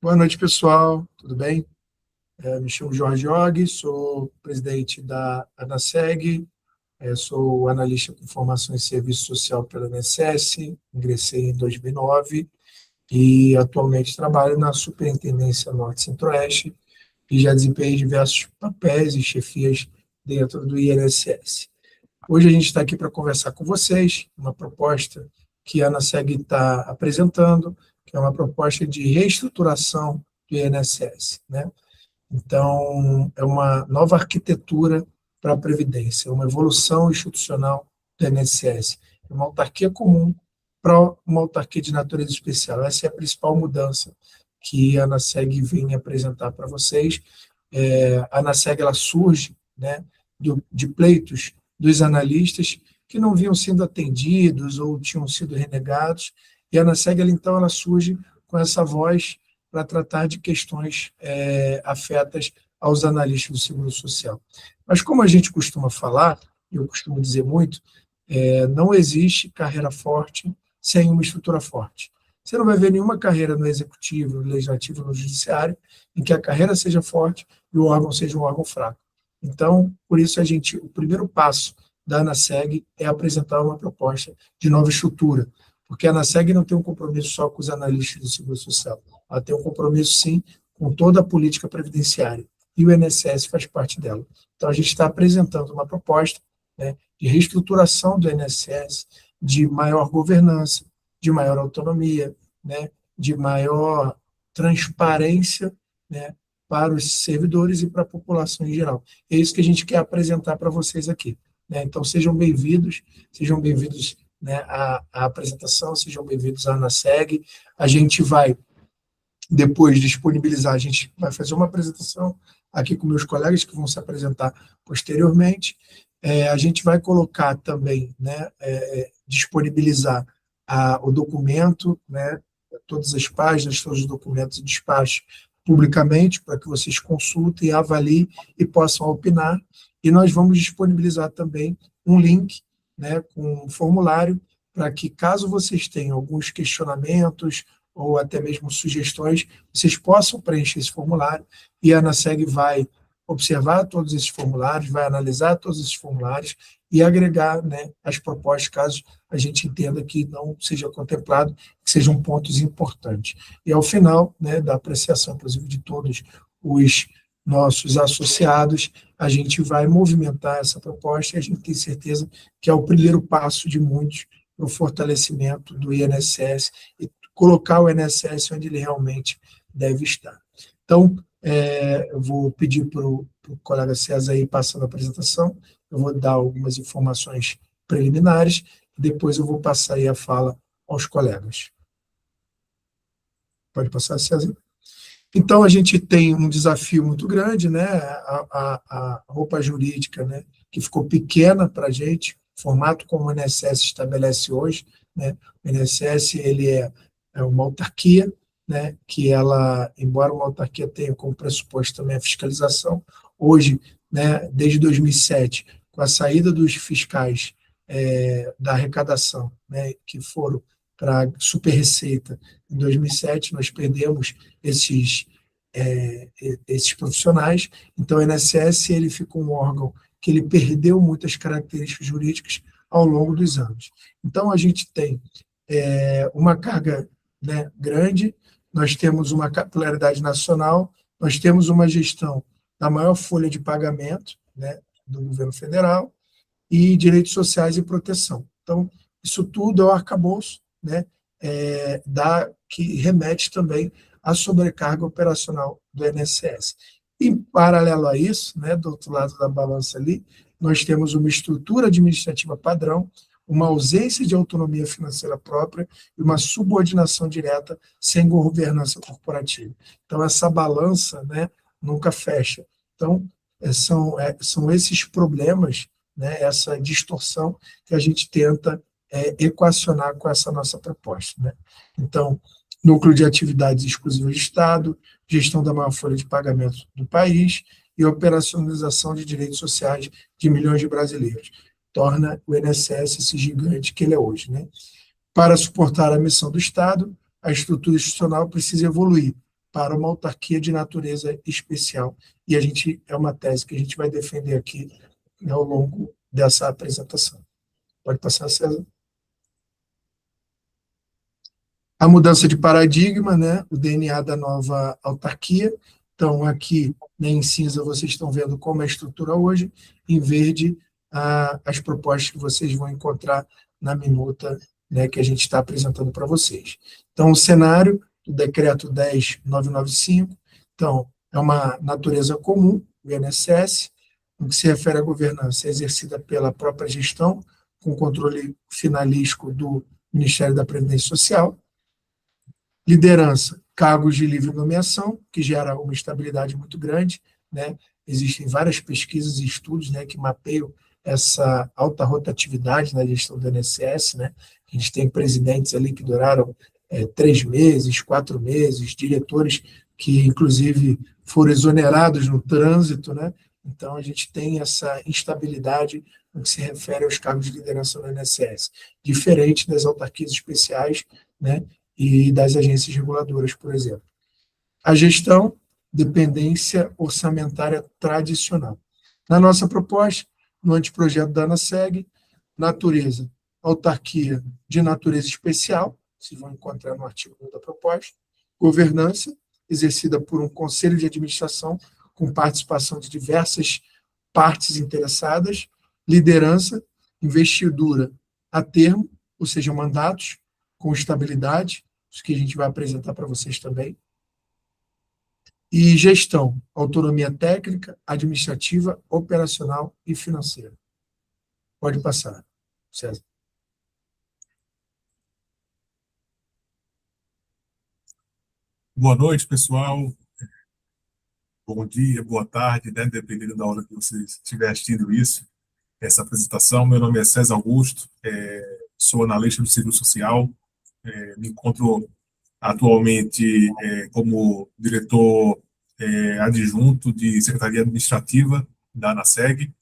Boa noite, pessoal. Tudo bem? Me chamo Jorge Og, sou presidente da ANASEG, sou analista com formação em serviço social pela INSS, ingressei em 2009 e atualmente trabalho na Superintendência Norte e Centro-Oeste e já desempenhei diversos papéis e chefias dentro do INSS. Hoje a gente está aqui para conversar com vocês, uma proposta que a ANASEG está apresentando, que é uma proposta de reestruturação do INSS, né? Então, é uma nova arquitetura para a Previdência, uma evolução institucional do INSS, uma autarquia comum para uma autarquia de natureza especial. Essa é a principal mudança que a ANASEG vem apresentar para vocês. A ANASEG ela surge, né, de pleitos dos analistas que não vinham sendo atendidos ou tinham sido renegados, e a ANASEG então ela surge com essa voz para tratar de questões afetas aos analistas do Seguro Social. Mas como a gente costuma falar, eu costumo dizer muito, não existe carreira forte sem uma estrutura forte. Você não vai ver nenhuma carreira no executivo, no legislativo, no judiciário, em que a carreira seja forte e o órgão seja um órgão fraco. Então, por isso o primeiro passo da ANASEG é apresentar uma proposta de nova estrutura, porque a ANASEG não tem um compromisso só com os analistas do Seguro Social, ela tem um compromisso, sim, com toda a política previdenciária, e o INSS faz parte dela. Então, a gente está apresentando uma proposta, né, de reestruturação do INSS, de maior governança, de maior autonomia, né, de maior transparência, né, para os servidores e para a população em geral. É isso que a gente quer apresentar para vocês aqui, né? Então, sejam bem-vindos, né, à apresentação, sejam bem-vindos à ANASEG. A gente vai, depois, disponibilizar, a gente vai fazer uma apresentação aqui com meus colegas que vão se apresentar posteriormente. A gente vai colocar também, né, disponibilizar o documento, né, todas as páginas, todos os documentos e despachos publicamente, para que vocês consultem, avaliem e possam opinar. E nós vamos disponibilizar também um link, né, com um formulário, para que, caso vocês tenham alguns questionamentos ou até mesmo sugestões, vocês possam preencher esse formulário, e a ANASEG vai observar todos esses formulários, vai analisar todos esses formulários e agregar, né, as propostas, caso a gente entenda que não seja contemplado, que sejam pontos importantes. E, ao final, né, da apreciação, inclusive, de todos os nossos associados, a gente vai movimentar essa proposta e a gente tem certeza que é o primeiro passo de muitos para o fortalecimento do INSS e colocar o INSS onde ele realmente deve estar. Então, eu vou pedir para o colega César ir passando a apresentação, eu vou dar algumas informações preliminares, e depois eu vou passar aí a fala aos colegas. Pode passar, César? Então, a gente tem um desafio muito grande, né? A roupa jurídica, né, que ficou pequena para a gente, o formato como o INSS estabelece hoje, né? O INSS ele é uma autarquia, né, que ela, embora uma autarquia tenha como pressuposto também a fiscalização, hoje, né, desde 2007, com a saída dos fiscais da arrecadação, né, que foram para a Superreceita em 2007, nós perdemos esses profissionais. Então, o INSS ele ficou um órgão que ele perdeu muitas características jurídicas ao longo dos anos. Então, a gente tem uma carga, né, grande, nós temos uma capilaridade nacional, nós temos uma gestão da maior folha de pagamento, né, do governo federal, e direitos sociais e proteção. Então, isso tudo é o arcabouço, né, que remete também à sobrecarga operacional do INSS. Em paralelo a isso, né, do outro lado da balança ali, nós temos uma estrutura administrativa padrão, uma ausência de autonomia financeira própria e uma subordinação direta sem governança corporativa. Então, essa balança, né, nunca fecha. Então, são esses problemas, né, essa distorção que a gente tenta equacionar com essa nossa proposta, né? Então, núcleo de atividades exclusivas de Estado, gestão da maior folha de pagamento do país e operacionalização de direitos sociais de milhões de brasileiros. Torna o INSS esse gigante que ele é hoje, né? Para suportar a missão do Estado, a estrutura institucional precisa evoluir para uma autarquia de natureza especial. E é uma tese que a gente vai defender aqui, né, ao longo dessa apresentação. Pode passar, César. A mudança de paradigma, né, o DNA da nova autarquia. Então, aqui, né, em cinza, vocês estão vendo como é a estrutura hoje, em verde, as propostas que vocês vão encontrar na minuta, né, que a gente está apresentando para vocês. Então, o cenário do decreto 10.995, então, é uma natureza comum, o INSS, no que se refere à governança, é exercida pela própria gestão, com controle finalístico do Ministério da Previdência Social. Liderança, cargos de livre nomeação, que gera uma estabilidade muito grande, né? Existem várias pesquisas e estudos, né, que mapeiam essa alta rotatividade na gestão do INSS, né? A gente tem presidentes ali que duraram 3 meses, 4 meses, diretores que, inclusive, foram exonerados no trânsito, né? Então, a gente tem essa instabilidade no que se refere aos cargos de liderança no INSS, diferente das autarquias especiais, né, e das agências reguladoras, por exemplo. A gestão, dependência orçamentária tradicional. Na nossa proposta, no anteprojeto da ANASEG, natureza, autarquia de natureza especial, vocês vão encontrar no artigo 1 da proposta, governança, exercida por um conselho de administração com participação de diversas partes interessadas, liderança, investidura a termo, ou seja, mandatos com estabilidade, isso que a gente vai apresentar para vocês também, e gestão, autonomia técnica, administrativa, operacional e financeira. Pode passar, César. Boa noite, pessoal. Bom dia, boa tarde, né? Dependendo da hora que você estiver assistindo isso, essa apresentação. Meu nome é César Augusto, sou analista do Seguro Social, me encontro atualmente como diretor adjunto de Secretaria Administrativa da ANASEG.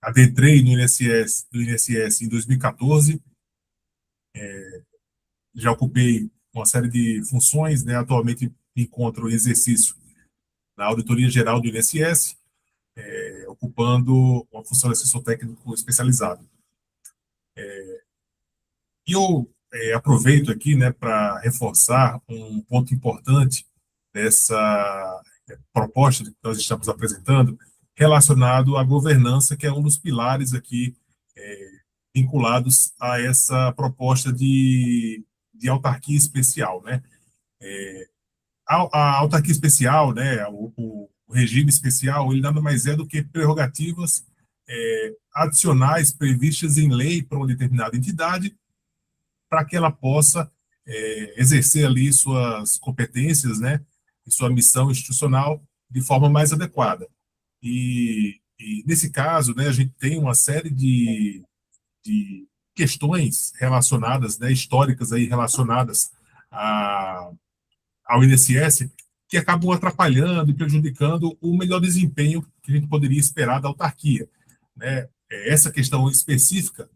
Adentrei no INSS em 2014, já ocupei uma série de funções, né? Atualmente me encontro em exercício na Auditoria Geral do INSS, ocupando uma função de assessor técnico especializado. E eu aproveito aqui, né, para reforçar um ponto importante dessa proposta que nós estamos apresentando, relacionado à governança, que é um dos pilares aqui vinculados a essa proposta de autarquia especial, né? A autarquia especial, né, o regime especial, ele nada mais é do que prerrogativas adicionais previstas em lei para uma determinada entidade, para que ela possa exercer ali suas competências, né, e sua missão institucional de forma mais adequada. E nesse caso, né, a gente tem uma série de questões relacionadas, né, históricas aí relacionadas ao INSS, que acabam atrapalhando e prejudicando o melhor desempenho que a gente poderia esperar da autarquia, né? Essa questão específica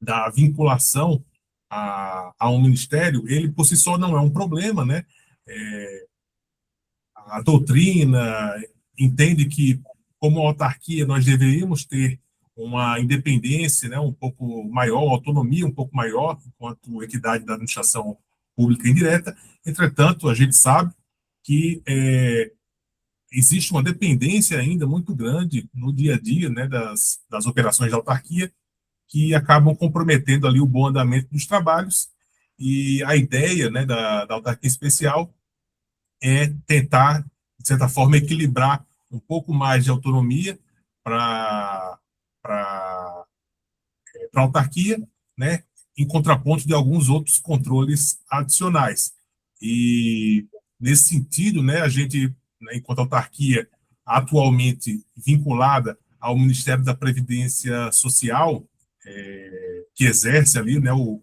da vinculação a um ministério, ele por si só não é um problema, né? A doutrina entende que, como autarquia, nós deveríamos ter uma independência, né, um pouco maior, autonomia um pouco maior, quanto equidade da administração pública indireta. Entretanto, a gente sabe que existe uma dependência ainda muito grande no dia a dia, né, das operações da autarquia, que acabam comprometendo ali o bom andamento dos trabalhos. E a ideia, né, da autarquia especial é tentar, de certa forma, equilibrar um pouco mais de autonomia para a autarquia, né, em contraponto de alguns outros controles adicionais. E, nesse sentido, né, a gente, né, enquanto autarquia, atualmente vinculada ao Ministério da Previdência Social, que exerce ali, né, o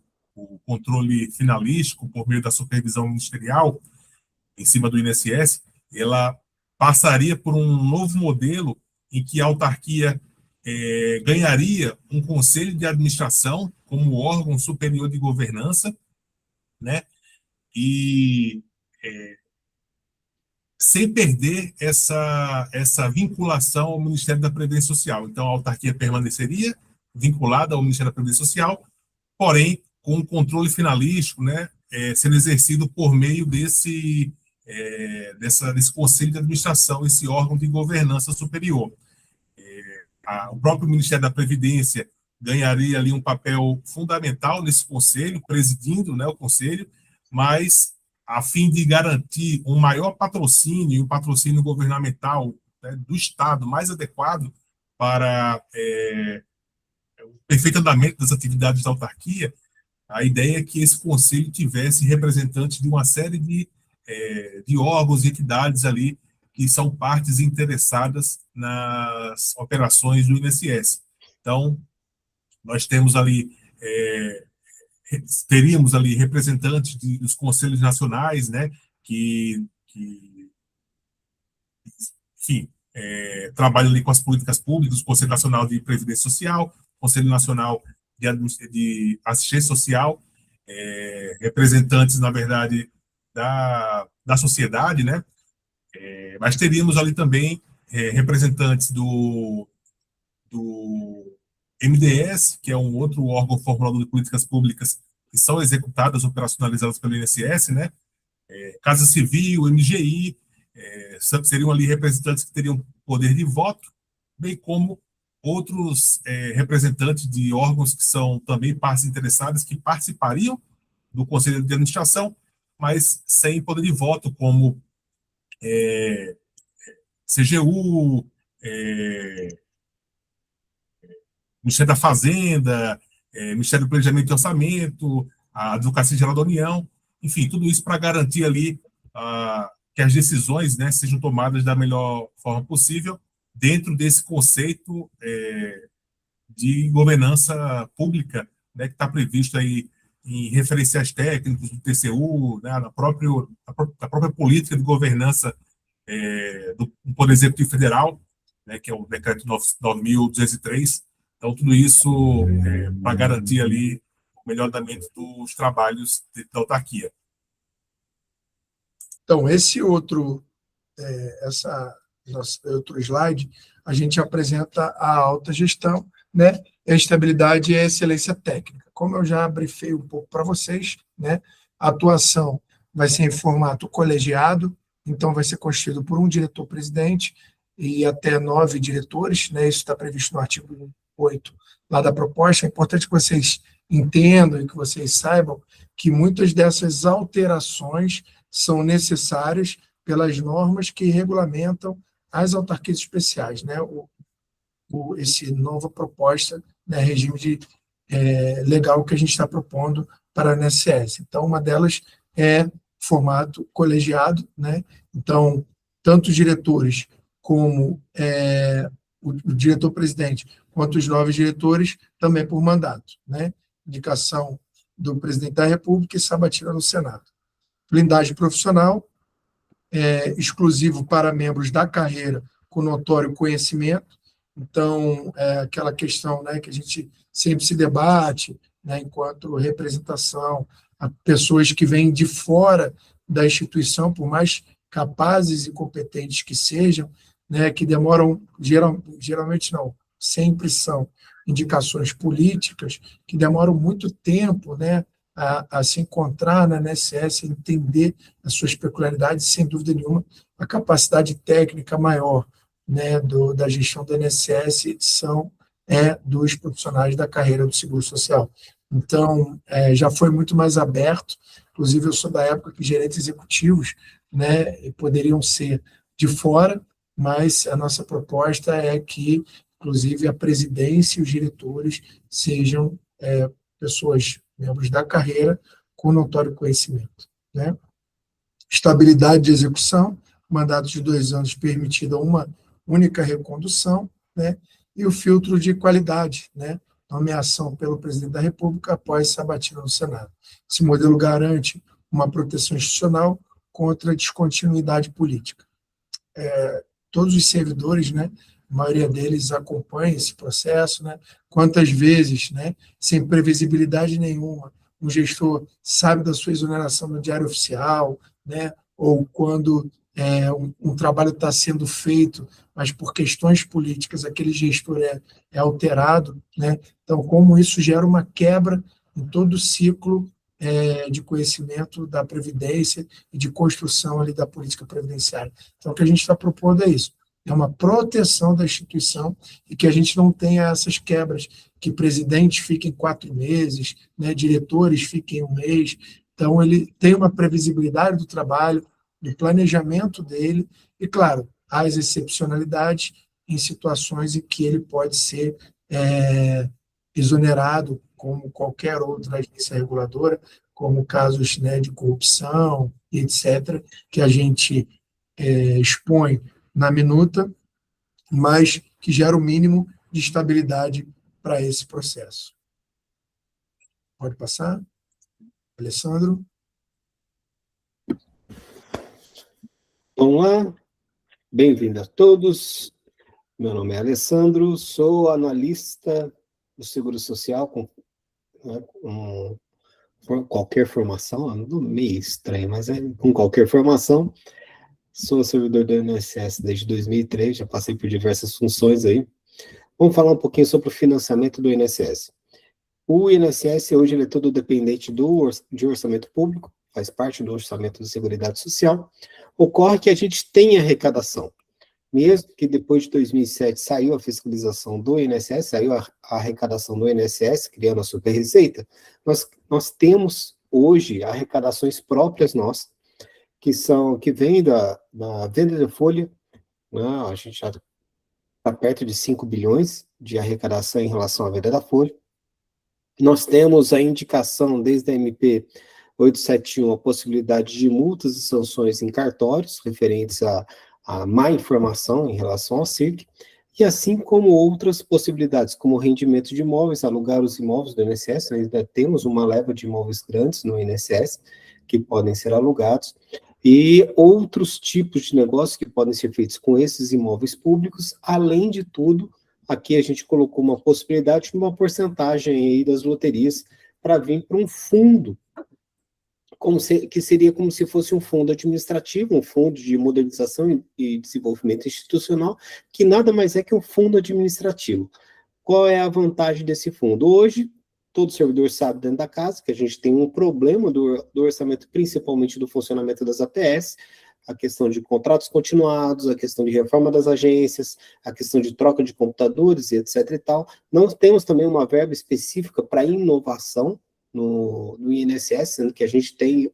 controle finalístico por meio da supervisão ministerial em cima do INSS, ela passaria por um novo modelo em que a autarquia ganharia um conselho de administração como órgão superior de governança, né? E sem perder essa vinculação ao Ministério da Previdência Social. Então, a autarquia permaneceria vinculada ao Ministério da Previdência Social, porém, com um controle finalístico, né, sendo exercido por meio desse Conselho de Administração, esse órgão de governança superior. O próprio Ministério da Previdência ganharia ali um papel fundamental nesse conselho, presidindo, né, o conselho, mas a fim de garantir um maior patrocínio, um patrocínio governamental, né, do Estado mais adequado para o perfeito andamento das atividades da autarquia, a ideia é que esse conselho tivesse representantes de uma série de órgãos e entidades ali que são partes interessadas nas operações do INSS. Então, nós temos ali, teríamos ali representantes dos conselhos nacionais, né, enfim, trabalham ali com as políticas públicas, o Conselho Nacional de Previdência Social, Conselho Nacional de Assistência Social, representantes, na verdade, da sociedade, né, mas teríamos ali também representantes do MDS, que é um outro órgão formulador de políticas públicas que são executadas, operacionalizadas pelo INSS, né? Casa Civil, MGI, seriam ali representantes que teriam poder de voto, bem como outros representantes de órgãos que são também partes interessadas, que participariam do Conselho de Administração, mas sem poder de voto, como CGU, Ministério da Fazenda, Ministério do Planejamento e Orçamento, a Advocacia Geral da União, enfim, tudo isso para garantir ali que as decisões, né, sejam tomadas da melhor forma possível dentro desse conceito de governança pública, né, que está previsto aí em referenciais técnicos do TCU, né, na própria política de governança do Poder Executivo Federal, né, que é o decreto 9.203. Então, tudo isso para garantir ali o melhor andamento dos trabalhos da autarquia. Então, esse outro slide, a gente apresenta a alta gestão, né, a estabilidade e a excelência técnica. Como eu já brifei um pouco para vocês, né, a atuação vai ser em formato colegiado, então vai ser constituído por um diretor-presidente e até 9 diretores, né, isso está previsto no artigo 8 lá da proposta. É importante que vocês entendam e que vocês saibam que muitas dessas alterações são necessárias pelas normas que regulamentam as autarquias especiais, né? Esse nova proposta, né, regime legal que a gente está propondo para a INSS. Então, uma delas é formato colegiado, né? Então, tanto os diretores como o diretor-presidente, quanto os 9 diretores, também por mandato, né? Indicação do presidente da República e sabatina no Senado. Blindagem profissional, exclusivo para membros da carreira com notório conhecimento. Então, aquela questão, né, que a gente sempre se debate, né, enquanto representação, a pessoas que vêm de fora da instituição, por mais capazes e competentes que sejam, né, que demoram, geralmente não, sempre são indicações políticas, que demoram muito tempo, né, a se encontrar na INSS, entender as suas peculiaridades, sem dúvida nenhuma, a capacidade técnica maior, né, da gestão da INSS dos profissionais da carreira do Seguro Social. Então, já foi muito mais aberto, inclusive eu sou da época que gerentes executivos, né, poderiam ser de fora, mas a nossa proposta é que, inclusive, a presidência e os diretores sejam pessoas, membros da carreira, com notório conhecimento, né? Estabilidade de execução, mandato de 2 anos permitida uma única recondução, né? E o filtro de qualidade, né? Nomeação pelo presidente da República após sabatina no Senado. Esse modelo garante uma proteção institucional contra a descontinuidade política. Todos os servidores, né, a maioria deles acompanha esse processo, né? Quantas vezes, né, sem previsibilidade nenhuma, um gestor sabe da sua exoneração no Diário Oficial, né, ou quando um trabalho está sendo feito, mas por questões políticas aquele gestor é alterado, né? Então, como isso gera uma quebra em todo o ciclo de conhecimento da Previdência e de construção ali da política previdenciária. Então, o que a gente está propondo é isso, é uma proteção da instituição e que a gente não tenha essas quebras, que presidentes fiquem 4 meses, né, diretores fiquem 1 mês. Então, ele tem uma previsibilidade do trabalho, do planejamento dele, e, claro, as excepcionalidades em situações em que ele pode ser exonerado, como qualquer outra agência reguladora, como casos, né, de corrupção, etc., que a gente expõe na minuta, mas que gera o mínimo de estabilidade para esse processo. Pode passar, Alessandro? Vamos lá, bem-vindo a todos. Meu nome é Alessandro, sou analista do Seguro Social com qualquer formação, meio estranho, mas com qualquer formação. Sou servidor do INSS desde 2003, já passei por diversas funções aí. Vamos falar um pouquinho sobre o financiamento do INSS. O INSS hoje ele é todo dependente de orçamento público, faz parte do orçamento da Seguridade Social. Ocorre que a gente tem arrecadação. Mesmo que depois de 2007 saiu a fiscalização do INSS, saiu a arrecadação do INSS, criando a super-receita, nós temos hoje arrecadações próprias nossas, que vêm da venda de folha, né? A gente já está perto de 5 bilhões de arrecadação em relação à venda da folha. Nós temos a indicação desde a MP 871, a possibilidade de multas e sanções em cartórios referentes a má informação em relação ao CIRC, e assim como outras possibilidades, como o rendimento de imóveis, alugar os imóveis do INSS. Nós ainda temos uma leva de imóveis grandes no INSS que podem ser alugados, e outros tipos de negócios que podem ser feitos com esses imóveis públicos. Além de tudo, aqui a gente colocou uma possibilidade de uma porcentagem aí das loterias para vir para um fundo, que seria como se fosse um fundo administrativo, um fundo de modernização e desenvolvimento institucional, que nada mais é que um fundo administrativo. Qual é a vantagem desse fundo? Hoje, todo servidor sabe dentro da casa que a gente tem um problema do orçamento, principalmente do funcionamento das APS, a questão de contratos continuados, a questão de reforma das agências, a questão de troca de computadores e etc. e tal. Nós temos também uma verba específica para inovação no INSS, sendo que a gente tem,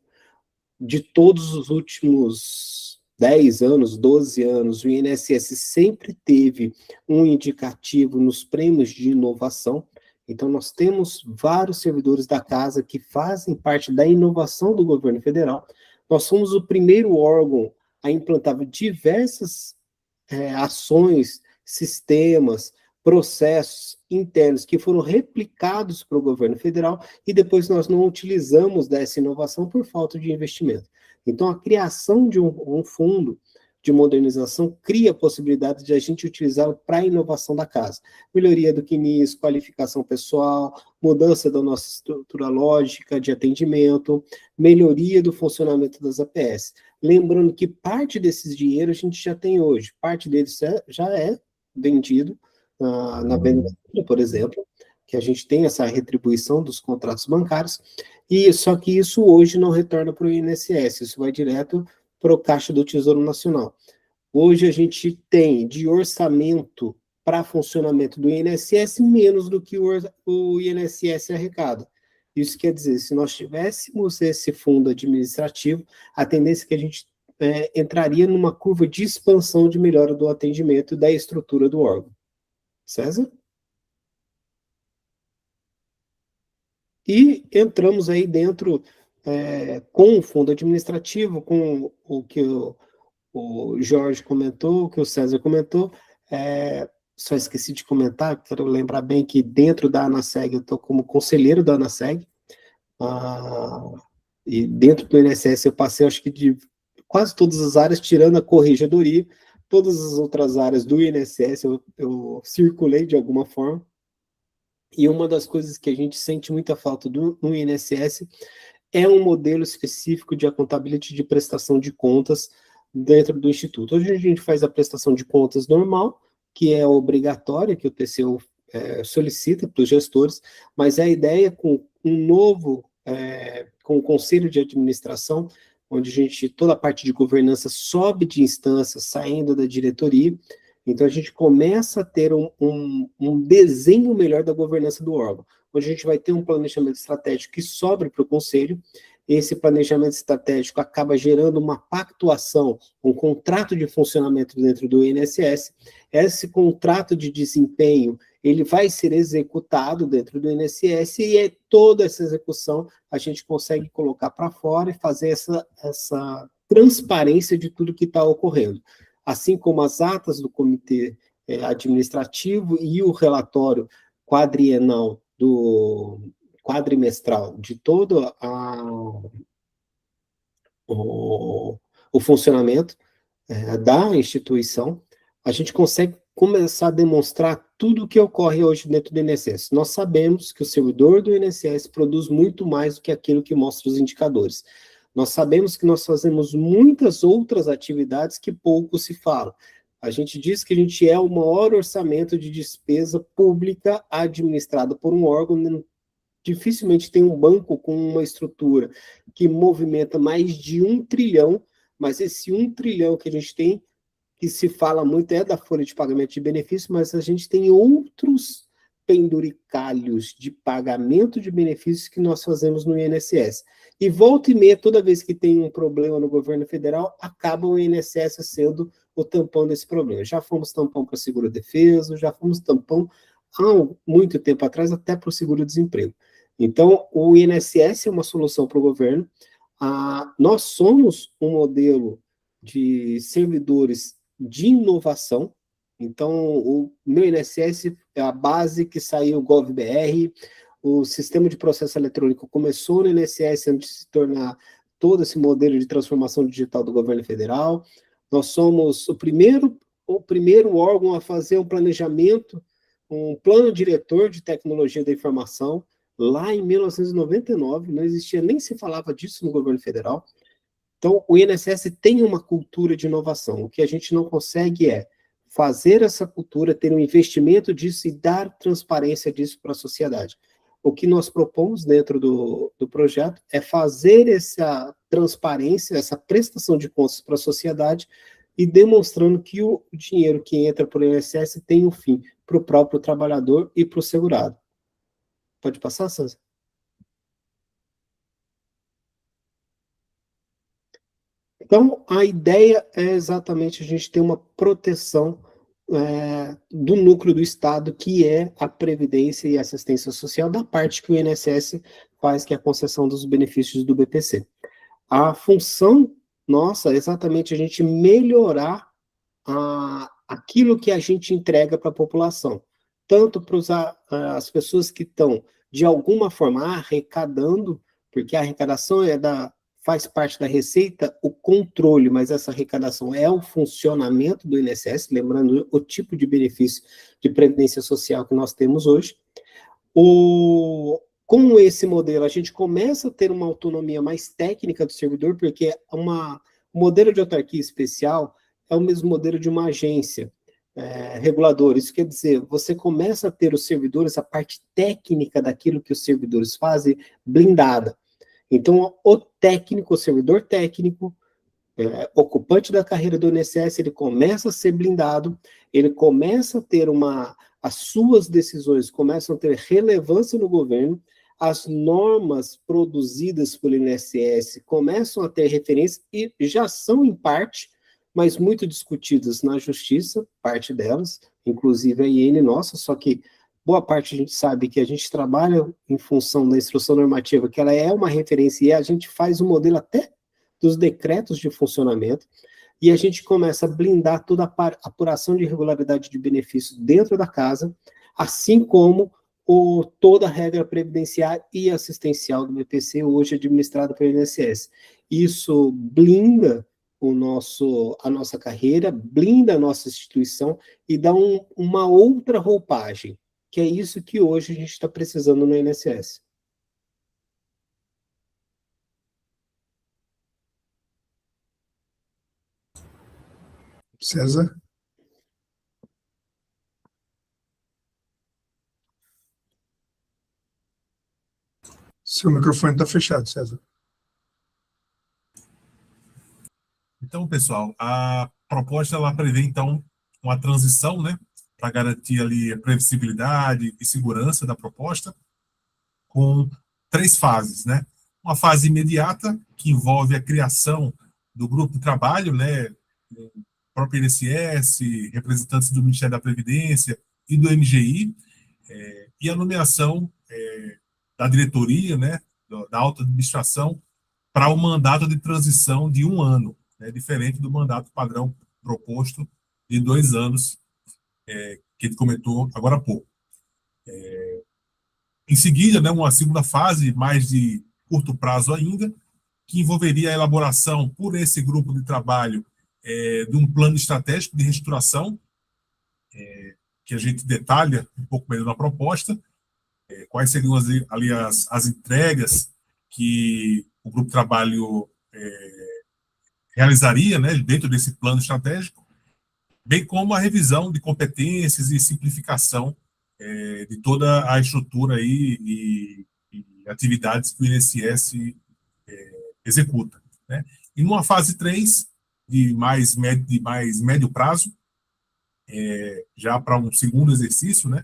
de todos os últimos 10 anos, 12 anos, o INSS sempre teve um indicativo nos prêmios de inovação. Então, nós temos vários servidores da casa que fazem parte da inovação do governo federal. Nós somos o primeiro órgão a implantar diversas ações, sistemas, processos internos que foram replicados para o governo federal, e depois nós não utilizamos dessa inovação por falta de investimento. Então, a criação de um fundo de modernização cria a possibilidade de a gente utilizá-lo para a inovação da casa. Melhoria do CNIS, qualificação pessoal, mudança da nossa estrutura lógica de atendimento, melhoria do funcionamento das APS. Lembrando que parte desses dinheiros a gente já tem hoje, parte deles já é vendido na venda, por exemplo, que a gente tem essa retribuição dos contratos bancários, e só que isso hoje não retorna para o INSS, isso vai direto para o Caixa do Tesouro Nacional. Hoje a gente tem de orçamento para funcionamento do INSS menos do que o INSS arrecada. Isso quer dizer, se nós tivéssemos esse fundo administrativo, a tendência é que a gente entraria numa curva de expansão de melhora do atendimento e da estrutura do órgão. César? E entramos aí dentro com o fundo administrativo, com o que o Jorge comentou, o que o César comentou. Só esqueci de comentar, quero lembrar bem que dentro da ANASEG, eu estou como conselheiro da ANASEG, e dentro do INSS eu passei, acho que de quase todas as áreas, tirando a corregedoria, todas as outras áreas do INSS eu circulei de alguma forma. E uma das coisas que a gente sente muita falta no INSS é um modelo específico de accountability de prestação de contas dentro do Instituto. Hoje a gente faz a prestação de contas normal, que é obrigatória, que o TCU solicita para os gestores, mas a ideia com um novo, com o Conselho de Administração, onde toda a parte de governança sobe de instância, saindo da diretoria, então a gente começa a ter um desenho melhor da governança do órgão, onde a gente vai ter um planejamento estratégico que sobe para o Conselho. Esse planejamento estratégico acaba gerando uma pactuação, um contrato de funcionamento dentro do INSS. Esse contrato de desempenho, ele vai ser executado dentro do INSS e toda essa execução a gente consegue colocar para fora e fazer essa transparência de tudo que está ocorrendo. Assim como as atas do comitê administrativo e o relatório quadrienal quadrimestral de todo o funcionamento da instituição, a gente consegue começar a demonstrar tudo o que ocorre hoje dentro do INSS. Nós sabemos que o servidor do INSS produz muito mais do que aquilo que mostra os indicadores. Nós sabemos que nós fazemos muitas outras atividades que pouco se fala. A gente diz que a gente é o maior orçamento de despesa pública administrado por um órgão. Dificilmente tem um banco com uma estrutura que movimenta mais de 1 trilhão, mas esse 1 trilhão que a gente tem, que se fala muito, é da folha de pagamento de benefícios, mas a gente tem outros penduricalhos de pagamento de benefícios que nós fazemos no INSS. E volta e meia, toda vez que tem um problema no governo federal, acaba o INSS sendo o tampão desse problema. Já fomos tampão para o seguro-defeso, já fomos tampão há muito tempo atrás até para o seguro-desemprego. Então, o INSS é uma solução para o governo. Nós somos um modelo de servidores de inovação. Então, o meu INSS é a base que saiu o GovBR, o sistema de processo eletrônico começou no INSS antes de se tornar todo esse modelo de transformação digital do governo federal. Nós somos o primeiro órgão a fazer um planejamento, um plano diretor de tecnologia da informação, lá em 1999, não existia, nem se falava disso no governo federal. Então, o INSS tem uma cultura de inovação. O que a gente não consegue é fazer essa cultura, ter um investimento disso e dar transparência disso para a sociedade. O que nós propomos dentro do projeto é fazer essa transparência, essa prestação de contas para a sociedade e demonstrando que o dinheiro que entra para o INSS tem um fim para o próprio trabalhador e para o segurado. Pode passar, Sansa? Então, a ideia é exatamente a gente ter uma proteção do núcleo do Estado, que é a Previdência e Assistência Social, da parte que o INSS faz, que é a concessão dos benefícios do BPC. A função nossa é exatamente a gente melhorar aquilo que a gente entrega para a população, tanto para as pessoas que estão, de alguma forma, arrecadando, porque a arrecadação faz parte da receita, o controle, mas essa arrecadação é o funcionamento do INSS, lembrando o tipo de benefício de previdência social que nós temos hoje. Com esse modelo, a gente começa a ter uma autonomia mais técnica do servidor, porque o modelo de autarquia especial é o mesmo modelo de uma agência reguladora. Isso quer dizer, você começa a ter os servidores, a parte técnica daquilo que os servidores fazem, blindada. Então, o servidor técnico, ocupante da carreira do INSS, ele começa a ser blindado, ele começa a ter as suas decisões começam a ter relevância no governo, as normas produzidas pelo INSS começam a ter referência e já são, em parte, mas muito discutidas na justiça, parte delas, inclusive a IN nossa, só que boa parte a gente sabe que a gente trabalha em função da instrução normativa, que ela é uma referência, e a gente faz um modelo até dos decretos de funcionamento, e a gente começa a blindar toda a apuração de irregularidade de benefício dentro da casa, assim como toda a regra previdenciária e assistencial do BPC, hoje administrada pelo INSS. Isso blinda a nossa carreira, blinda a nossa instituição e dá uma outra roupagem, que é isso que hoje a gente está precisando no INSS. César? Seu microfone está fechado, César. Então, pessoal, a proposta ela prevê, então, uma transição, né, para garantir ali a previsibilidade e segurança da proposta, com 3 fases, né? Uma fase imediata, que envolve a criação do grupo de trabalho, né, o próprio INSS, representantes do Ministério da Previdência e do MGI, e a nomeação da diretoria, né, da alta administração, para o mandato de transição de 1 ano, né, diferente do mandato padrão proposto de 2 anos, que ele comentou agora há pouco. Em seguida, né, uma segunda fase, mais de curto prazo ainda, que envolveria a elaboração por esse grupo de trabalho de um plano estratégico de reestruturação, que a gente detalha um pouco melhor na proposta, quais seriam ali as entregas que o grupo de trabalho realizaria, né, dentro desse plano estratégico, bem como a revisão de competências e simplificação de toda a estrutura aí e atividades que o INSS executa, né? E numa fase 3, de mais médio prazo, já para um segundo exercício, né,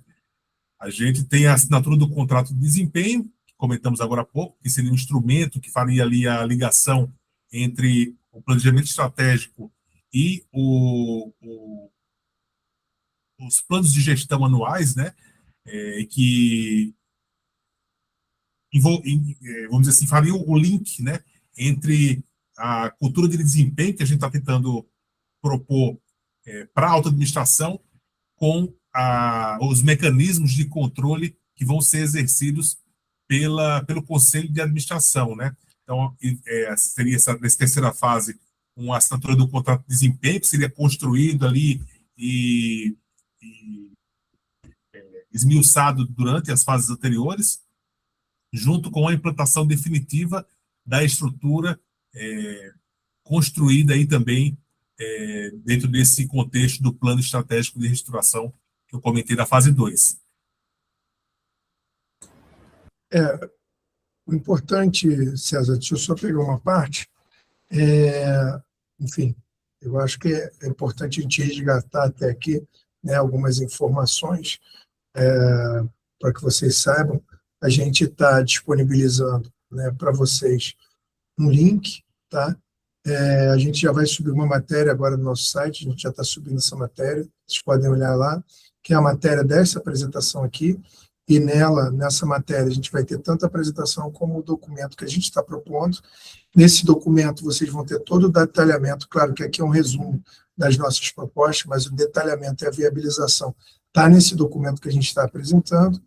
a gente tem a assinatura do contrato de desempenho, que comentamos agora há pouco, que seria um instrumento que faria ali a ligação entre o planejamento estratégico e os planos de gestão anuais, né, que vamos dizer assim, faria o link, né, entre a cultura de desempenho que a gente está tentando propor para a auto-administração com os mecanismos de controle que vão ser exercidos pelo Conselho de Administração, né? Então, seria nessa terceira fase uma assinatura do contrato de desempenho que seria construído ali e esmiuçado durante as fases anteriores, junto com a implantação definitiva da estrutura construída aí também dentro desse contexto do plano estratégico de reestruturação que eu comentei da fase 2. O importante, César, deixa eu só pegar uma parte, enfim, eu acho que é importante a gente resgatar até aqui, né, algumas informações para que vocês saibam. A gente está disponibilizando, né, para vocês um link, tá? A gente já vai subir uma matéria agora no nosso site, a gente já está subindo essa matéria, vocês podem olhar lá, que é a matéria dessa apresentação aqui, e nessa matéria, a gente vai ter tanto a apresentação como o documento que a gente está propondo. Nesse documento, vocês vão ter todo o detalhamento, claro que aqui é um resumo das nossas propostas, mas o detalhamento e a viabilização está nesse documento que a gente está apresentando,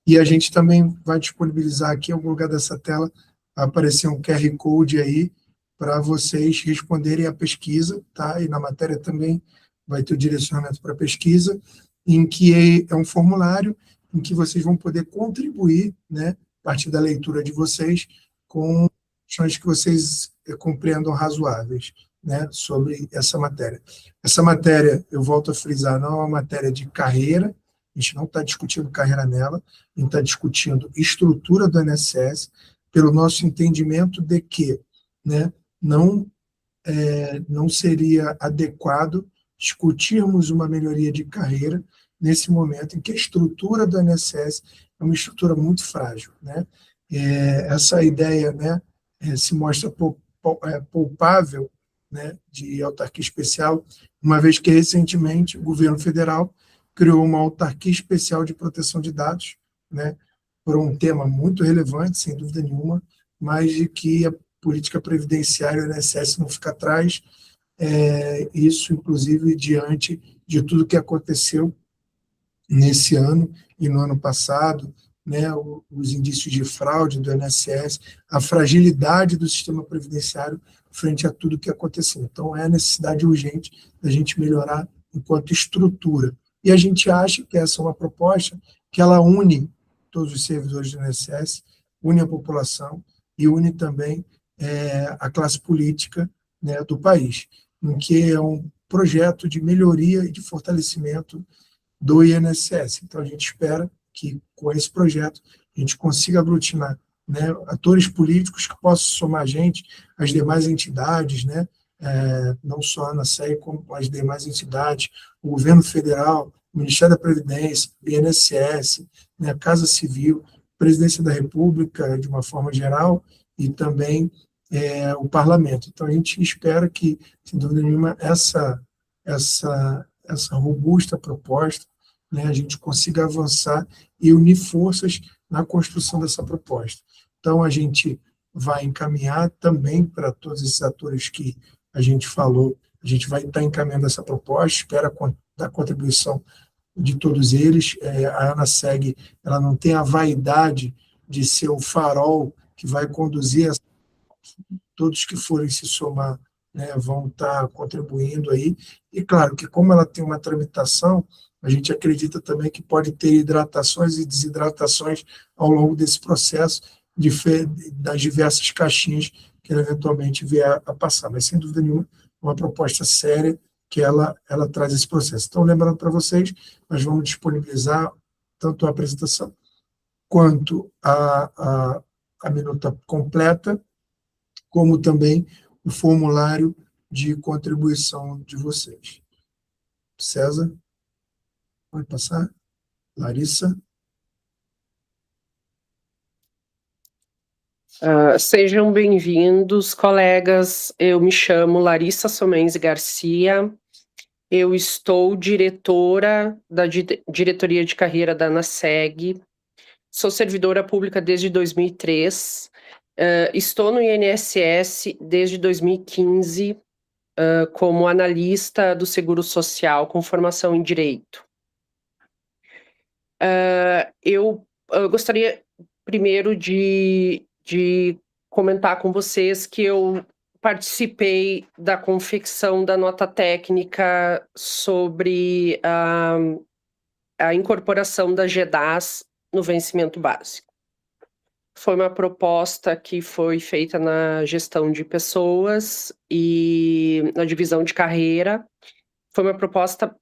e a gente também vai disponibilizar aqui, em algum lugar dessa tela, vai aparecer um QR Code aí, para vocês responderem à pesquisa, tá? E na matéria também vai ter o direcionamento para a pesquisa, em que é um formulário em que vocês vão poder contribuir, né, a partir da leitura de vocês, com questões que vocês compreendam razoáveis, né, sobre essa matéria. Essa matéria, eu volto a frisar, não é uma matéria de carreira, a gente não está discutindo carreira nela, a gente está discutindo estrutura do INSS, pelo nosso entendimento de que, né, não seria adequado discutirmos uma melhoria de carreira nesse momento em que a estrutura do INSS é uma estrutura muito frágil, né? Essa ideia, né, se mostra poupável, né, de autarquia especial, uma vez que recentemente o governo federal criou uma autarquia especial de proteção de dados, né, por um tema muito relevante, sem dúvida nenhuma, mas de que a política previdenciária do INSS não fica atrás, isso, inclusive, diante de tudo que aconteceu nesse ano e no ano passado, né, os indícios de fraude do INSS, a fragilidade do sistema previdenciário frente a tudo que aconteceu. Então, é a necessidade urgente da gente melhorar enquanto estrutura. E a gente acha que essa é uma proposta que ela une todos os servidores do INSS, une a população e une também a classe política, né, do país, em que é um projeto de melhoria e de fortalecimento do INSS. Então, a gente espera que, com esse projeto, a gente consiga aglutinar, né, atores políticos que possam somar a gente, as demais entidades, né, não só a ANASEG, como as demais entidades, o governo federal, o Ministério da Previdência, o INSS, né, a Casa Civil, a Presidência da República, de uma forma geral, e também o Parlamento. Então, a gente espera que, sem dúvida nenhuma, essa robusta proposta, né, a gente consiga avançar e unir forças na construção dessa proposta. Então, a gente vai encaminhar também para todos esses atores que a gente falou, a gente vai estar encaminhando essa proposta, espera da contribuição de todos eles. A ANASEG, ela não tem a vaidade de ser o farol que vai conduzir todos que forem se somar, né, vão estar contribuindo aí. E, claro, que como ela tem uma tramitação, a gente acredita também que pode ter hidratações e desidratações ao longo desse processo, das diversas caixinhas que ela eventualmente vier a passar. Mas, sem dúvida nenhuma, uma proposta séria que ela traz esse processo. Então, lembrando para vocês, nós vamos disponibilizar tanto a apresentação quanto a minuta completa, como também o formulário de contribuição de vocês. César? Pode passar. Larissa? Sejam bem-vindos, colegas. Eu me chamo Larissa Somenzi Garcia. Eu estou diretora da diretoria de carreira da ANASEG. Sou servidora pública desde 2003. Estou no INSS desde 2015 como analista do Seguro Social com formação em Direito. Eu gostaria primeiro de comentar com vocês que eu participei da confecção da nota técnica sobre a incorporação da GEDAS no vencimento básico. Foi uma proposta que foi feita na gestão de pessoas e na divisão de carreira. Foi uma proposta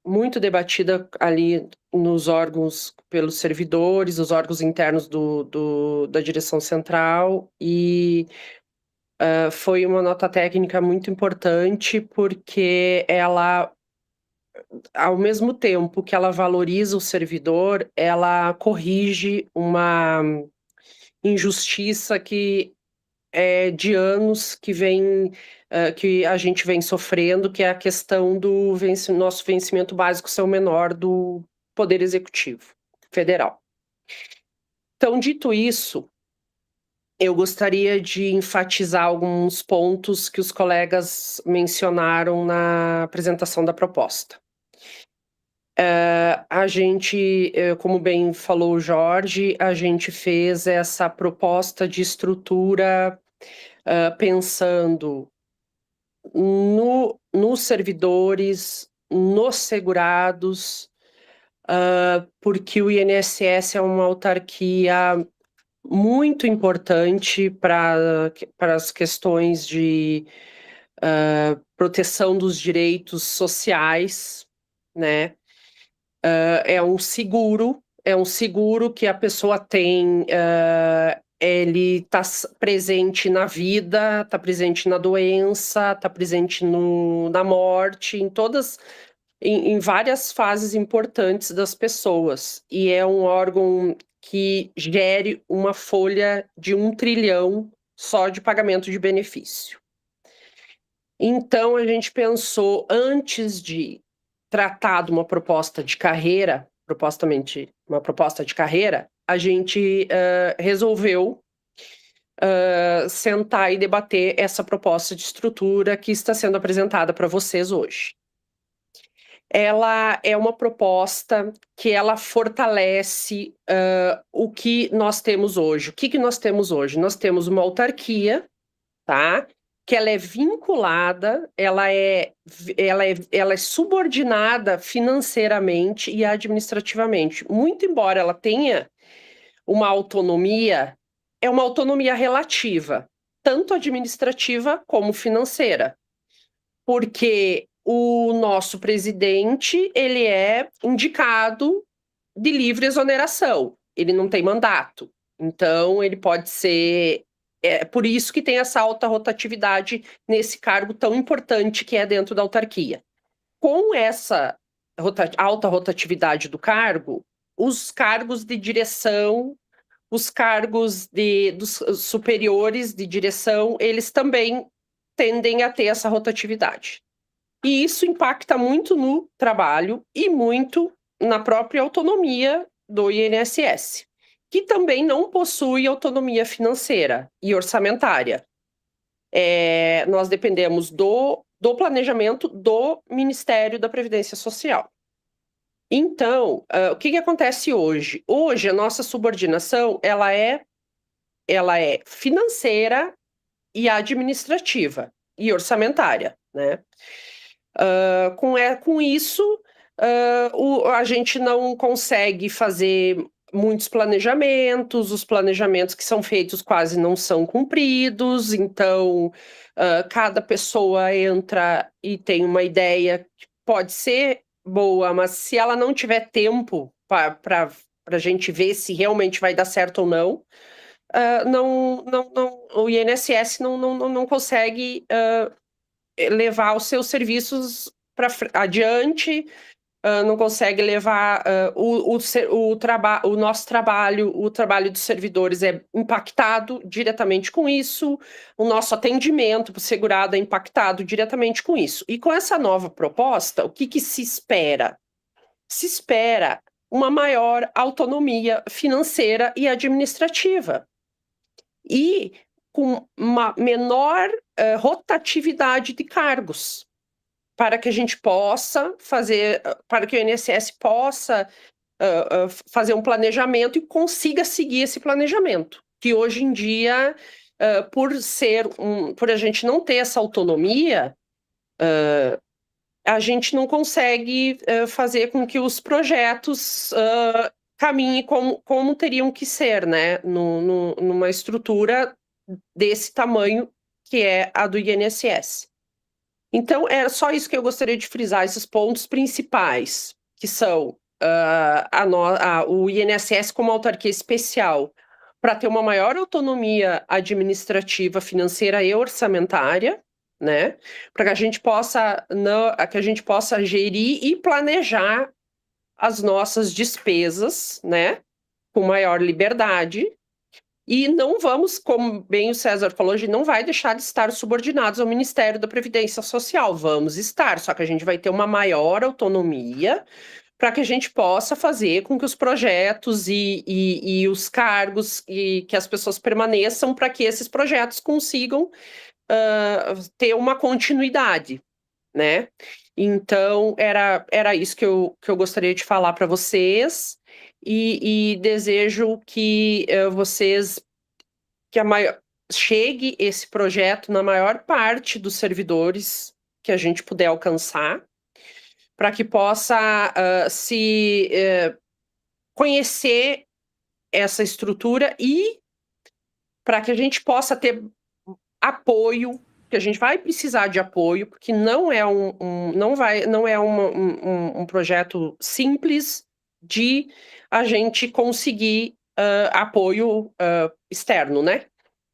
muito debatida ali nos órgãos pelos servidores, os órgãos internos da direção central, e foi uma nota técnica muito importante porque ela, ao mesmo tempo que ela valoriza o servidor, ela corrige uma injustiça que é de anos que a gente vem sofrendo, que é a questão do nosso vencimento básico ser o menor do Poder Executivo Federal. Então, dito isso, eu gostaria de enfatizar alguns pontos que os colegas mencionaram na apresentação da proposta. A gente, como bem falou o Jorge, a gente fez essa proposta de estrutura pensando nos servidores, nos segurados, porque o INSS é uma autarquia muito importante para as questões de proteção dos direitos sociais, né? É um seguro que a pessoa tem, ele está presente na vida, está presente na doença, está presente na morte, em várias fases importantes das pessoas. E é um órgão que gere uma folha de 1 trilhão só de pagamento de benefício. Então, a gente pensou, antes de tratar de uma proposta de carreira, uma proposta de carreira, a gente resolveu sentar e debater essa proposta de estrutura que está sendo apresentada para vocês hoje. Ela é uma proposta que ela fortalece o que nós temos hoje. O que nós temos hoje? Nós temos uma autarquia, tá? Que ela é vinculada, ela é subordinada financeiramente e administrativamente. Muito embora ela tenha uma autonomia, é uma autonomia relativa. tanto administrativa como financeira, porque o nosso presidente, ele é indicado de livre exoneração, ele não tem mandato, então ele pode ser... É por isso que tem essa alta rotatividade nesse cargo tão importante que é dentro da autarquia. Com essa alta rotatividade do cargo, os cargos de direção, os cargos dos superiores de direção, eles também tendem a ter essa rotatividade. E isso impacta muito no trabalho e muito na própria autonomia do INSS, que também não possui autonomia financeira e orçamentária. Nós dependemos do planejamento do Ministério da Previdência Social. Então, o que acontece hoje? Hoje, a nossa subordinação, ela é financeira e administrativa e orçamentária, né? Com isso, a gente não consegue fazer muitos planejamentos, os planejamentos que são feitos quase não são cumpridos, então cada pessoa entra e tem uma ideia que pode ser boa, mas se ela não tiver tempo para a gente ver se realmente vai dar certo ou não, o INSS não consegue levar os seus serviços adiante, não consegue levar o nosso trabalho, o trabalho dos servidores é impactado diretamente com isso, o nosso atendimento para o segurado é impactado diretamente com isso. E com essa nova proposta, o que se espera? Se espera uma maior autonomia financeira e administrativa. E com uma menor rotatividade de cargos, para que a gente possa fazer, para que o INSS possa fazer um planejamento e consiga seguir esse planejamento, que hoje em dia, por a gente não ter essa autonomia, a gente não consegue fazer com que os projetos caminhem como teriam que ser, né, numa estrutura desse tamanho que é a do INSS. Então, era só isso que eu gostaria de frisar, esses pontos principais, que são o INSS como autarquia especial, para ter uma maior autonomia administrativa, financeira e orçamentária, né? Para que a gente possa gerir e planejar as nossas despesas, né? Com maior liberdade. E não vamos, como bem o César falou, a gente não vai deixar de estar subordinados ao Ministério da Previdência Social. Vamos estar, só que a gente vai ter uma maior autonomia para que a gente possa fazer com que os projetos e os cargos e que as pessoas permaneçam para que esses projetos consigam ter uma continuidade, né? Então, era isso que eu gostaria de falar para vocês. E desejo que chegue esse projeto na maior parte dos servidores que a gente puder alcançar, para que possa conhecer essa estrutura e para que a gente possa ter apoio, que a gente vai precisar de apoio, porque não é um projeto simples de a gente conseguir apoio externo, né?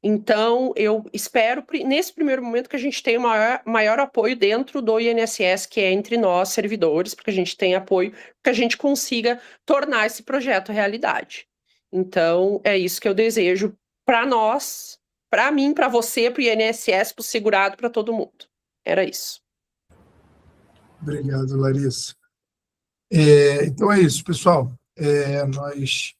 Então, eu espero, nesse primeiro momento, que a gente tenha maior apoio dentro do INSS, que é entre nós, servidores, porque a gente tem apoio, que a gente consiga tornar esse projeto realidade. Então, é isso que eu desejo para nós, para mim, para você, para o INSS, para o segurado, para todo mundo. Era isso. Obrigado, Larissa. Então é isso, pessoal. Nós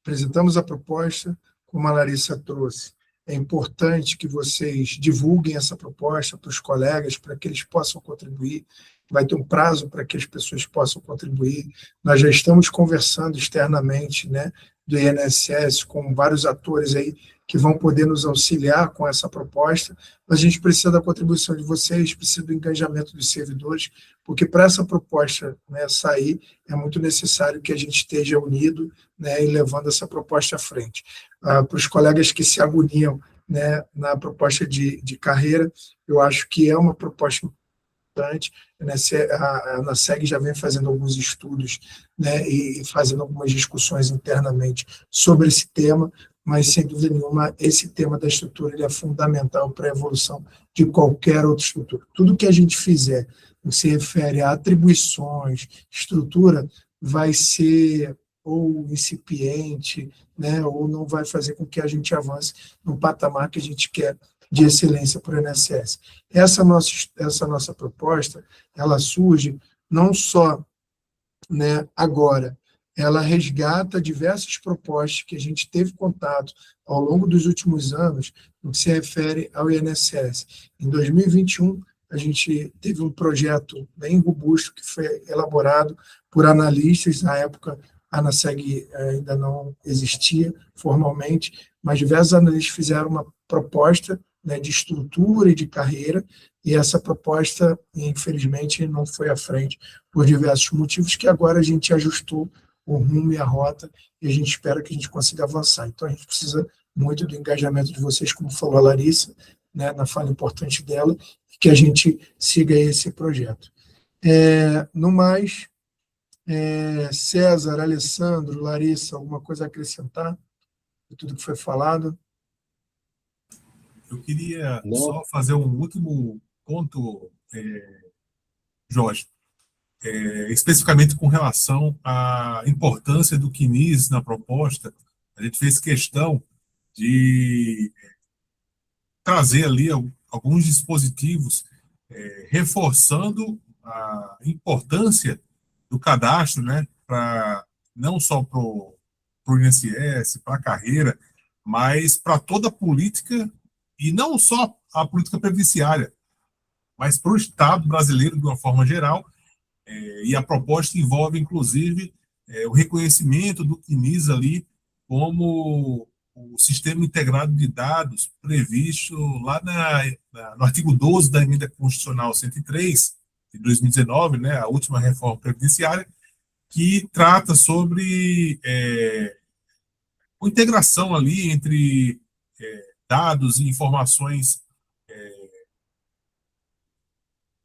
apresentamos a proposta, como a Larissa trouxe. É importante que vocês divulguem essa proposta para os colegas, para que eles possam contribuir. Vai ter um prazo para que as pessoas possam contribuir. Nós já estamos conversando externamente, né, do INSS com vários atores aí que vão poder nos auxiliar com essa proposta. A gente precisa da contribuição de vocês, precisa do engajamento dos servidores, porque para essa proposta, né, sair, é muito necessário que a gente esteja unido, né, e levando essa proposta à frente. Para os colegas que se agoniam, né, na proposta de carreira. Eu acho que é uma proposta importante, né? A ANASEG já vem fazendo alguns estudos, né, e fazendo algumas discussões internamente sobre esse tema, mas, sem dúvida nenhuma, esse tema da estrutura ele é fundamental para a evolução de qualquer outra estrutura. Tudo que a gente fizer, que se refere a atribuições, estrutura, vai ser ou incipiente, né, ou não vai fazer com que a gente avance no patamar que a gente quer de excelência para o INSS. Essa nossa proposta, ela surge não só, né, agora, ela resgata diversas propostas que a gente teve contato ao longo dos últimos anos no que se refere ao INSS. Em 2021, a gente teve um projeto bem robusto que foi elaborado por analistas. Na época, a ANASEG ainda não existia formalmente, mas diversos analistas fizeram uma proposta, né, de estrutura e de carreira, e essa proposta, infelizmente, não foi à frente por diversos motivos, que agora a gente ajustou o rumo e a rota, e a gente espera que a gente consiga avançar. Então, a gente precisa muito do engajamento de vocês, como falou a Larissa, né, na fala importante dela, e que a gente siga esse projeto. No mais, César, Alessandro, Larissa, alguma coisa a acrescentar de tudo que foi falado? Eu queria Não. só fazer um último ponto, Jorge, especificamente com relação à importância do CNIS na proposta. A gente fez questão de trazer ali alguns dispositivos reforçando a importância do cadastro, né, não só para o INSS, para a carreira, mas para toda a política, e não só a política previdenciária, mas para o Estado brasileiro de uma forma geral. E a proposta envolve, inclusive, o reconhecimento do CNIS ali como o sistema integrado de dados previsto lá no artigo 12 da Emenda Constitucional 103, de 2019, né, a última reforma previdenciária, que trata sobre a integração ali entre dados e informações,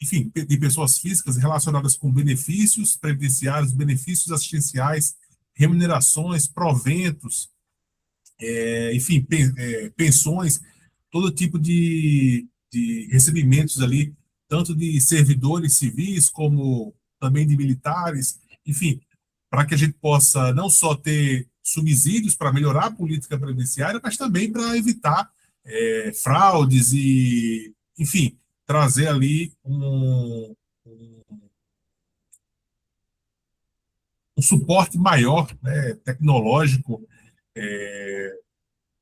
enfim, de pessoas físicas relacionadas com benefícios previdenciários, benefícios assistenciais, remunerações, proventos, enfim, pensões, todo tipo de recebimentos ali, tanto de servidores civis como também de militares, enfim, para que a gente possa não só ter subsídios para melhorar a política previdenciária, mas também para evitar fraudes e, enfim, trazer ali um suporte maior, né, tecnológico,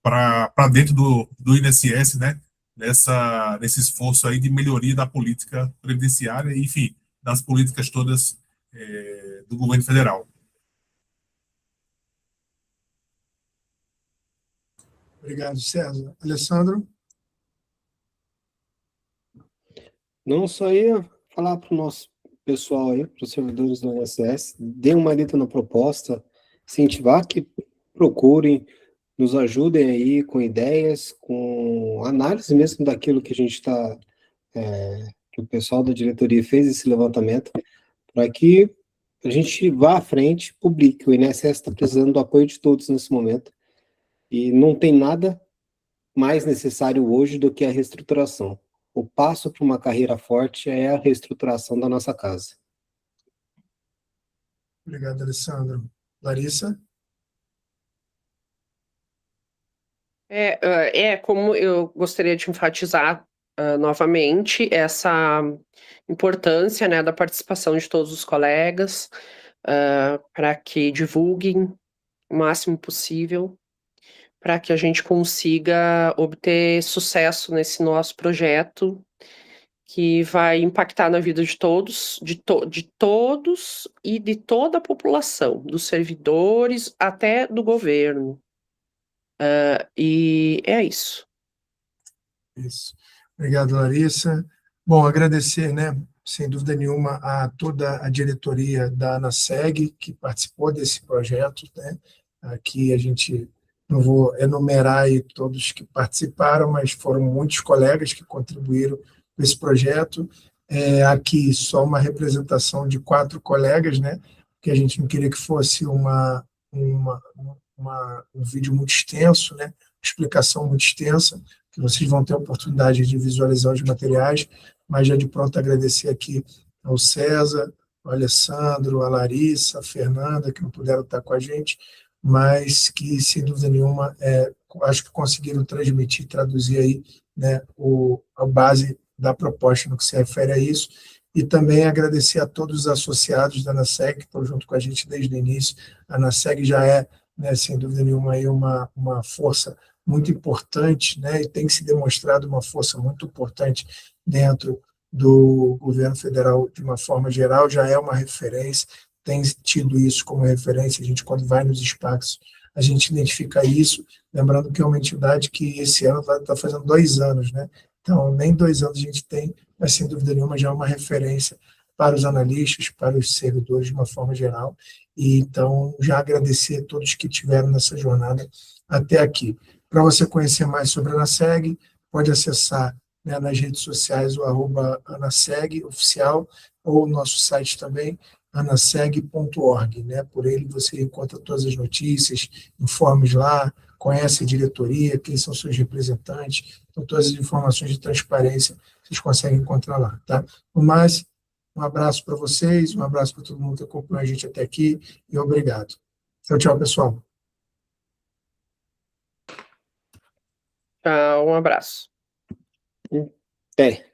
para dentro do INSS, né, nesse esforço aí de melhoria da política previdenciária e, enfim, das políticas todas do governo federal. Obrigado, César. Alessandro? Não, só ia falar para o nosso pessoal aí, para os servidores do INSS, dê uma lida na proposta, incentivar que procurem, nos ajudem aí com ideias, com análise mesmo daquilo que a gente está, que o pessoal da diretoria fez esse levantamento, para que a gente vá à frente, publique. O INSS está precisando do apoio de todos nesse momento, e não tem nada mais necessário hoje do que a reestruturação. O passo para uma carreira forte é a reestruturação da nossa casa. Obrigado, Alessandro. Larissa? Como eu gostaria de enfatizar novamente essa importância, né, da participação de todos os colegas para que divulguem o máximo possível, para que a gente consiga obter sucesso nesse nosso projeto, que vai impactar na vida de todos, de todos e de toda a população, dos servidores até do governo. E é isso. Isso. Obrigado, Larissa. Bom, agradecer, né, sem dúvida nenhuma, a toda a diretoria da ANASEG que participou desse projeto, né? Aqui a gente não vou enumerar aí todos que participaram, mas foram muitos colegas que contribuíram com esse projeto. Aqui só uma representação de 4 colegas, né? Porque a gente não queria que fosse um vídeo muito extenso, né? Explicação muito extensa, que vocês vão ter a oportunidade de visualizar os materiais, mas já de pronto agradecer aqui ao César, ao Alessandro, a Larissa, a Fernanda, que não puderam estar com a gente, mas que, sem dúvida nenhuma, acho que conseguiram transmitir, traduzir aí, né, a base da proposta no que se refere a isso, e também agradecer a todos os associados da ANASEG, que estão junto com a gente desde o início. A ANASEG já é, né, sem dúvida nenhuma, aí uma força muito importante, né, e tem se demonstrado uma força muito importante dentro do governo federal de uma forma geral, já é uma referência, tem tido isso como referência. A gente, quando vai nos espaços, a gente identifica isso, lembrando que é uma entidade que esse ano está fazendo 2 anos, né? Então, nem 2 anos a gente tem, mas sem dúvida nenhuma já é uma referência para os analistas, para os servidores de uma forma geral. E então, já agradecer a todos que tiveram nessa jornada até aqui. Para você conhecer mais sobre a ANASEG, pode acessar, né, nas redes sociais o @ANASEG oficial, ou o nosso site também, anaseg.org, né? Por ele você encontra todas as notícias, informes lá, conhece a diretoria, quem são seus representantes, então todas as informações de transparência vocês conseguem encontrar lá, tá? No mais, um abraço para vocês, um abraço para todo mundo que acompanhou a gente até aqui, e obrigado. Tchau, tchau, pessoal. Tchau, um abraço. Até.